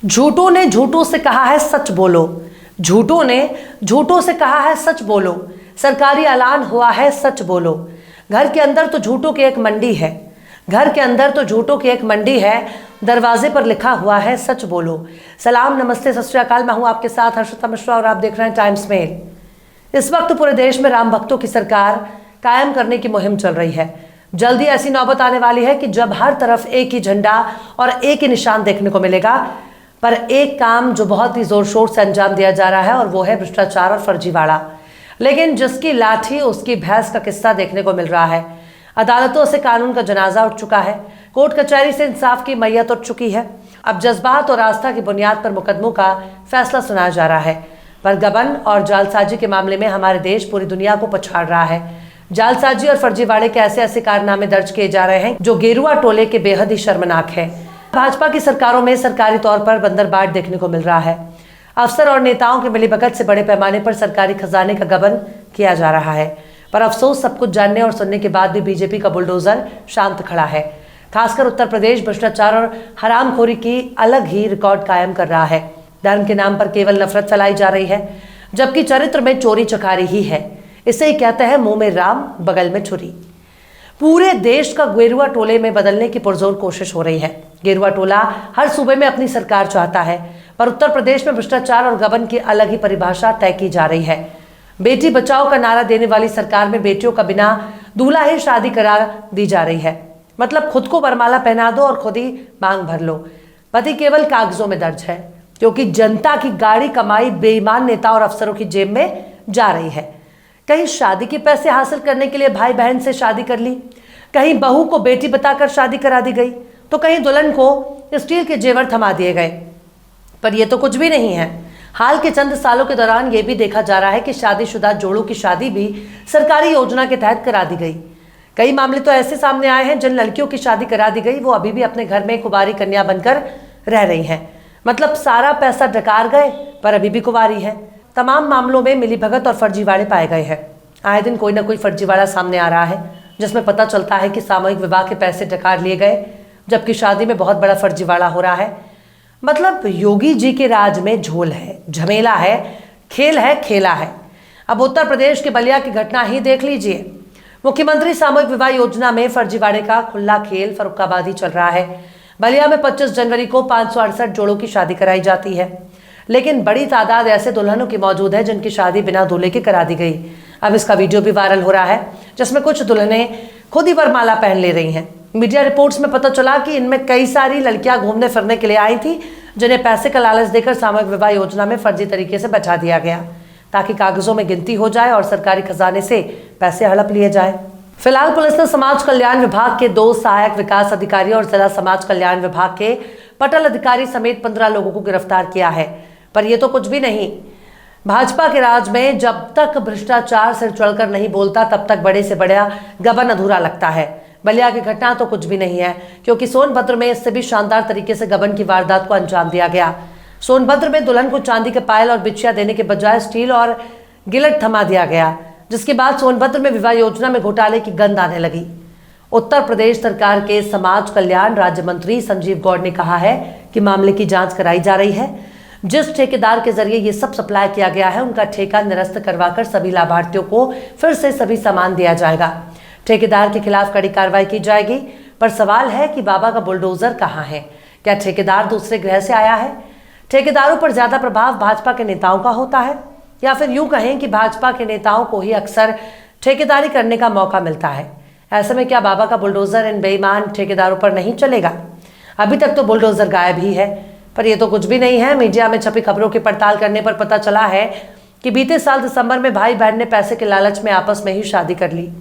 झूठों ने झूठों से कहा है सच बोलो। झूठों ने झूठों से कहा है सच बोलो। सरकारी ऐलान हुआ है सच बोलो। घर के अंदर तो झूठों की एक मंडी है। घर के अंदर तो झूठों की एक मंडी है। दरवाजे पर लिखा हुआ है सच बोलो। सलाम, नमस्ते, सत श्री अकाल। मैं हूं आपके साथ हर्षिता मिश्रा और आप देख रहे हैं टाइम्स मेल। इस वक्त पूरे देश में राम भक्तों की सरकार कायम करने की मुहिम चल रही है। जल्दी ऐसी नौबत आने वाली है कि जब हर तरफ एक ही झंडा और एक ही निशान देखने को मिलेगा, पर एक काम जो बहुत ही जोर शोर से अंजाम दिया जा रहा है और वो है भ्रष्टाचार और फर्जीवाड़ा। लेकिन जिसकी लाठी उसकी भैंस का किस्सा देखने को मिल रहा है। अदालतों से कानून का जनाजा उठ चुका है। कोर्ट कचहरी से इंसाफ की मैयत उठ चुकी है। अब जज्बात और आस्था की बुनियाद पर मुकदमों का फैसला सुनाया जा रहा है। पर गबन और जालसाजी के मामले में हमारे देश पूरी दुनिया को पछाड़ रहा है। जालसाजी और फर्जीवाड़े के ऐसे ऐसे कारनामे दर्ज किए जा रहे हैं जो गेरुआ टोले के बेहद ही शर्मनाक है। भाजपा की सरकारों में सरकारी तौर पर बंदरबाट देखने को मिल रहा है। अफसर और नेताओं की मिलीभगत से बड़े पैमाने पर सरकारी खजाने का गबन किया जा रहा है। पर अफसोस, सब कुछ जानने और सुनने के बाद भी बीजेपी का बुलडोजर शांत खड़ा है। खासकर उत्तर प्रदेश भ्रष्टाचार और हरामखोरी की अलग ही रिकॉर्ड कायम कर रहा है। धर्म के नाम पर केवल नफरत फैलाई जा रही है, जबकि चरित्र में चोरी चकारी ही है। इसे ही कहते हैं मुंह में राम बगल में छुरी। पूरे देश का गेरुआ टोले में बदलने की पुरजोर कोशिश हो रही है। गेरुआ टोला हर सूबे में अपनी सरकार चाहता है, पर उत्तर प्रदेश में भ्रष्टाचार और गबन की अलग ही परिभाषा तय की जा रही है। बेटी बचाओ का नारा देने वाली सरकार में बेटियों का बिना दूल्हा ही शादी करा दी जा रही है। मतलब खुद को वरमाला पहना दो और खुद ही मांग भर लो। पति केवल कागजों में दर्ज है, क्योंकि जनता की गाड़ी कमाई बेईमान नेता और अफसरों की जेब में जा रही है। कहीं शादी के पैसे हासिल करने के लिए भाई बहन से शादी कर ली, कहीं बहू को बेटी बताकर शादी करा दी गई, तो कहीं दुल्हन को स्टील के जेवर थमा दिए गए। पर यह तो कुछ भी नहीं है। हाल के चंद सालों के दौरान यह भी देखा जा रहा है कि शादीशुदा जोड़ों की शादी भी सरकारी योजना के तहत करा दी गई। कई मामले तो ऐसे सामने आए हैं जिन लड़कियों की शादी करा दी गई वो अभी भी अपने घर में कुंवारी कन्या बनकर रह रही हैं। मतलब सारा पैसा डकार गए पर अभी भी कुंवारी है। तमाम मामलों में मिलीभगत और फर्जीवाड़े पाए गए हैं। आए दिन कोई ना कोई फर्जीवाड़ा सामने आ रहा है, जिसमें पता चलता है कि सामूहिक विवाह के पैसे डकार लिए गए, जबकि शादी में बहुत बड़ा फर्जीवाड़ा हो रहा है। मतलब योगी जी के राज में झोल है, झमेला है, खेल है, खेला है। अब उत्तर प्रदेश के बलिया की घटना ही देख लीजिए। मुख्यमंत्री सामूहिक विवाह योजना में फर्जीवाड़े का खुला खेल फर्रुखाबादी चल रहा है। बलिया में 25 जनवरी को 568 जोड़ों की शादी कराई जाती है, लेकिन बड़ी तादाद ऐसे दुल्हनों की मौजूद है जिनकी शादी बिना दूल्हे के करा दी गई। अब इसका वीडियो भी वायरल हो रहा है, जिसमें कुछ दुल्हनें खुद ही वरमाला पहन ले रही हैं। मीडिया रिपोर्ट्स में पता चला कि इनमें कई सारी लड़कियां घूमने फिरने के लिए आई थी, जिन्हें पैसे का लालच देकर सामूहिक विवाह योजना में फर्जी तरीके से बचा दिया गया, ताकि कागजों में गिनती हो जाए और सरकारी खजाने से पैसे हड़प लिए जाए। फिलहाल पुलिस ने समाज कल्याण विभाग के 2 सहायक विकास अधिकारी और जिला समाज कल्याण विभाग के पटल अधिकारी समेत 15 लोगों को गिरफ्तार किया है। पर यह तो कुछ भी नहीं। भाजपा के राज में जब तक भ्रष्टाचार सिर चढ़कर नहीं बोलता, तब तक बड़े से बड़ा गबन अधूरा लगता है। बलिया की घटना तो कुछ भी नहीं है, क्योंकि सोनभद्र में इससे भी शानदार तरीके से गबन की वारदात को अंजाम दिया गया। सोनभद्र में दुल्हन को चांदी के पायल और बिछिया देने के बजाय स्टील और गिलट थमा दिया गया, जिसके बाद सोनभद्र में विवाह योजना में घोटाले की गंध आने लगी। उत्तर प्रदेश सरकार के समाज कल्याण राज्य मंत्री संजीव गौड़ ने कहा है कि मामले की जांच कराई जा रही है। जिस ठेकेदार के जरिए ये सब सप्लाई किया गया है, उनका ठेका निरस्त करवाकर सभी लाभार्थियों को फिर से सभी सामान दिया जाएगा। ठेकेदार के खिलाफ कड़ी कार्रवाई की जाएगी। पर सवाल है कि बाबा का बुलडोजर कहाँ है? क्या ठेकेदार दूसरे ग्रह से आया है? ठेकेदारों पर ज्यादा प्रभाव भाजपा के नेताओं का होता है, या फिर यूं कहें कि भाजपा के नेताओं को ही अक्सर ठेकेदारी करने का मौका मिलता है। ऐसे में क्या बाबा का बुलडोजर इन बेईमान ठेकेदारों पर नहीं चलेगा? अभी तक तो बुलडोजर गायब ही है, पर यह तो कुछ भी नहीं है। मीडिया में छपी खबरों की पड़ताल करने पर पता चला है कि बीते साल दिसंबर में भाई बहन ने पैसे के लालच में आपस में ही शादी कर ली।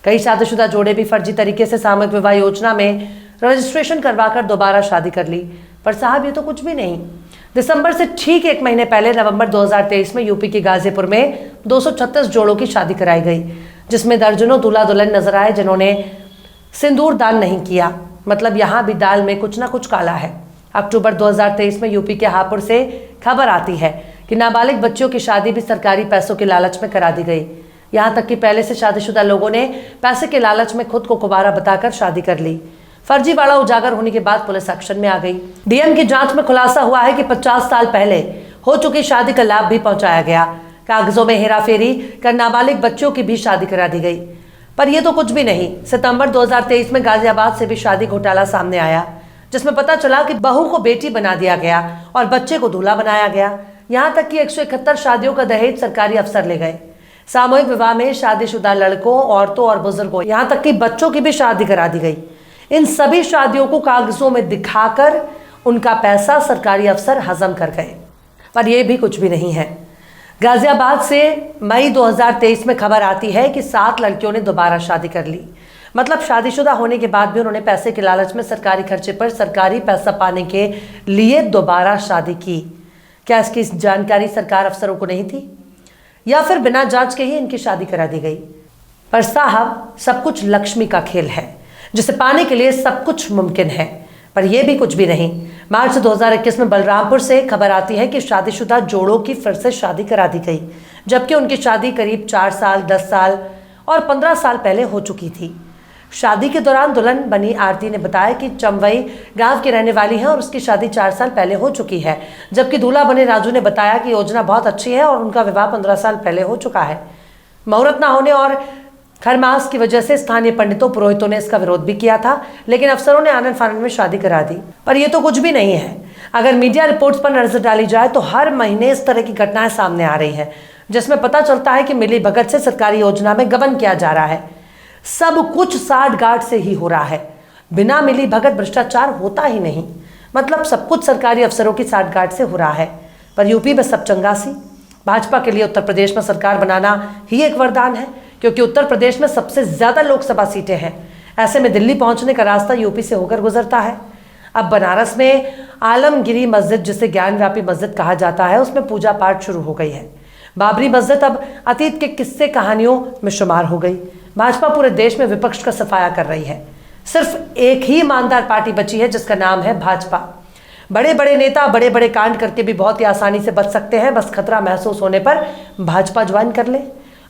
कई शादीशुदा जोड़े भी फर्जी तरीके से सामूहिक विवाह योजना में रजिस्ट्रेशन करवाकर दोबारा शादी कर ली। पर साहब, ये तो कुछ भी नहीं। दिसंबर से ठीक 1 महीने पहले नवंबर 2023 में यूपी के गाजीपुर में 236 जोड़ों की शादी कराई गई, जिसमें दर्जनों दूल्हा दुल्हन नजर आए जिन्होंने सिंदूर दान नहीं किया। मतलब यहाँ भी दाल में कुछ ना कुछ काला है। अक्टूबर 2023 में यूपी के हापुड़ से खबर आती है कि नाबालिग बच्चियों की शादी भी सरकारी पैसों के लालच में करा दी गई। यहाँ तक कि पहले से शादीशुदा लोगों ने पैसे के लालच में खुद को कुंवारा बताकर शादी कर ली। फर्जीवाड़ा उजागर होने के बाद पुलिस एक्शन में आ गई। डीएम की जांच में खुलासा हुआ है कि 50 साल पहले हो चुकी शादी का लाभ भी पहुंचाया गया। कागजों में हेराफेरी कर नाबालिग बच्चों की भी शादी करा दी गई। पर यह तो कुछ भी नहीं। सितंबर 2023 में गाजियाबाद से भी शादी घोटाला सामने आया, जिसमें पता चला कि बहू को बेटी बना दिया गया और बच्चे को दूल्हा बनाया गया। यहां तक कि 171 शादियों का दहेज सरकारी अफसर ले गए। सामूहिक विवाह में शादीशुदा लड़कों, औरतों और बुजुर्गों, यहां तक कि बच्चों की भी शादी करा दी गई। इन सभी शादियों को कागजों में दिखाकर उनका पैसा सरकारी अफसर हजम कर गए। पर यह भी कुछ भी नहीं है। गाजियाबाद से मई 2023 में खबर आती है कि 7 लड़कियों ने दोबारा शादी कर ली। मतलब शादीशुदा होने के बाद भी उन्होंने पैसे के लालच में सरकारी खर्चे पर सरकारी पैसा पाने के लिए दोबारा शादी की। क्या इसकी जानकारी सरकार अफसरों को नहीं थी, या फिर बिना जांच के ही इनकी शादी करा दी गई? पर साहब, सब कुछ लक्ष्मी का खेल है, जिसे पाने के लिए सब कुछ मुमकिन है। पर यह भी कुछ भी नहीं। मार्च 2021 में बलरामपुर से खबर आती है कि शादीशुदा जोड़ों की फिर से शादी करा दी गई, जबकि उनकी शादी करीब 4 साल, 10 साल और 15 साल पहले हो चुकी थी। शादी के दौरान दुल्हन बनी आरती ने बताया कि चंवई गांव की रहने वाली है और उसकी शादी 4 साल पहले हो चुकी है, जबकि दूल्हा बने राजू ने बताया कि योजना बहुत अच्छी है और उनका विवाह 15 साल पहले हो चुका है। मुहूर्त न होने और खरमास की वजह से स्थानीय पंडितों, पुरोहितों ने इसका विरोध भी किया था, लेकिन अफसरों ने आनंद फानंद में शादी करा दी। पर यह तो कुछ भी नहीं है। अगर मीडिया रिपोर्ट्स पर नजर डाली जाए तो हर महीने इस तरह की घटनाएं सामने आ रही है, जिसमें पता चलता है कि मिली भगत से सरकारी योजना में गबन किया जा रहा है। सब कुछ साठगांठ से ही हो रहा है। बिना मिली भगत भ्रष्टाचार होता ही नहीं। मतलब सब कुछ सरकारी अफसरों की साठगांठ से हो रहा है। पर यूपी में सब चंगासी। भाजपा के लिए उत्तर प्रदेश में सरकार बनाना ही एक वरदान है, क्योंकि उत्तर प्रदेश में सबसे ज्यादा लोकसभा सीटें हैं। ऐसे में दिल्ली पहुंचने का रास्ता यूपी से होकर गुजरता है। अब बनारस में आलमगिरी मस्जिद, जिसे ज्ञानव्यापी मस्जिद कहा जाता है, उसमें पूजा पाठ शुरू हो गई है। बाबरी मस्जिद अब अतीत के किस्से कहानियों में शुमार हो गई। भाजपा पूरे देश में विपक्ष का सफाया कर रही है। सिर्फ एक ही ईमानदार पार्टी बची है, जिसका नाम है भाजपा। बड़े बड़े नेता बड़े बड़े कांड करके भी बहुत ही आसानी से बच सकते हैं, बस खतरा महसूस होने पर भाजपा ज्वाइन कर ले।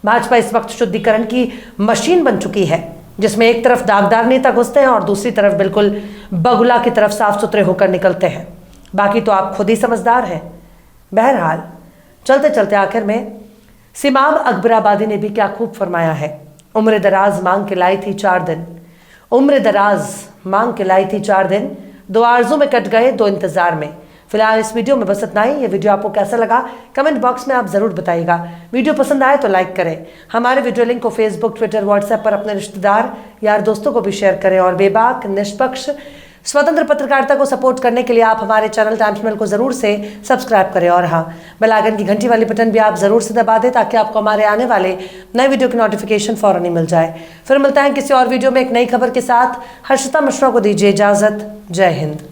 भाजपा इस वक्त शुद्धिकरण की मशीन बन चुकी है, जिसमें एक तरफ दागदार नेता घुसते हैं और दूसरी तरफ बिल्कुल बगुला की तरफ साफ सुथरे होकर निकलते हैं। बाकी तो आप खुद ही समझदार हैं। बहरहाल, चलते चलते आखिर में सिमाम अकबराबादी ने भी क्या खूब फरमाया है। उम्र दराज मांग के लाई थी 4 दिन, उम्र दराज मांग के लाई थी 4 दिन, 2 आरज़ू में कट गए 2 इंतजार में। फिलहाल इस वीडियो में बस इतना ही। ये वीडियो आपको कैसा लगा कमेंट बॉक्स में आप जरूर बताइएगा। वीडियो पसंद आए तो लाइक करें। हमारे वीडियो लिंक को फेसबुक, ट्विटर, व्हाट्सएप पर अपने रिश्तेदार, यार, दोस्तों को भी शेयर करें। और बेबाक, निष्पक्ष, स्वतंत्र पत्रकारिता को सपोर्ट करने के लिए आप हमारे चैनल टाइम्स मेल को जरूर से सब्सक्राइब करें। और हाँ, बेल आइकन की घंटी वाली बटन भी आप जरूर से दबा दें, ताकि आपको हमारे आने वाले नए वीडियो की नोटिफिकेशन फौरन ही मिल जाए। फिर मिलते हैं किसी और वीडियो में एक नई खबर के साथ। हर्षिता मिश्रा को दीजिए इजाजत। जय हिंद।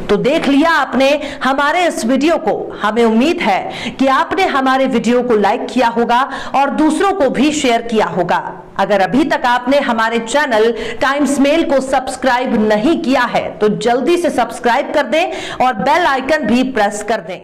तो देख लिया आपने हमारे इस वीडियो को। हमें उम्मीद है कि आपने हमारे वीडियो को लाइक किया होगा और दूसरों को भी शेयर किया होगा। अगर अभी तक आपने हमारे चैनल टाइम्स मेल को सब्सक्राइब नहीं किया है तो जल्दी से सब्सक्राइब कर दें और बेल आइकन भी प्रेस कर दें।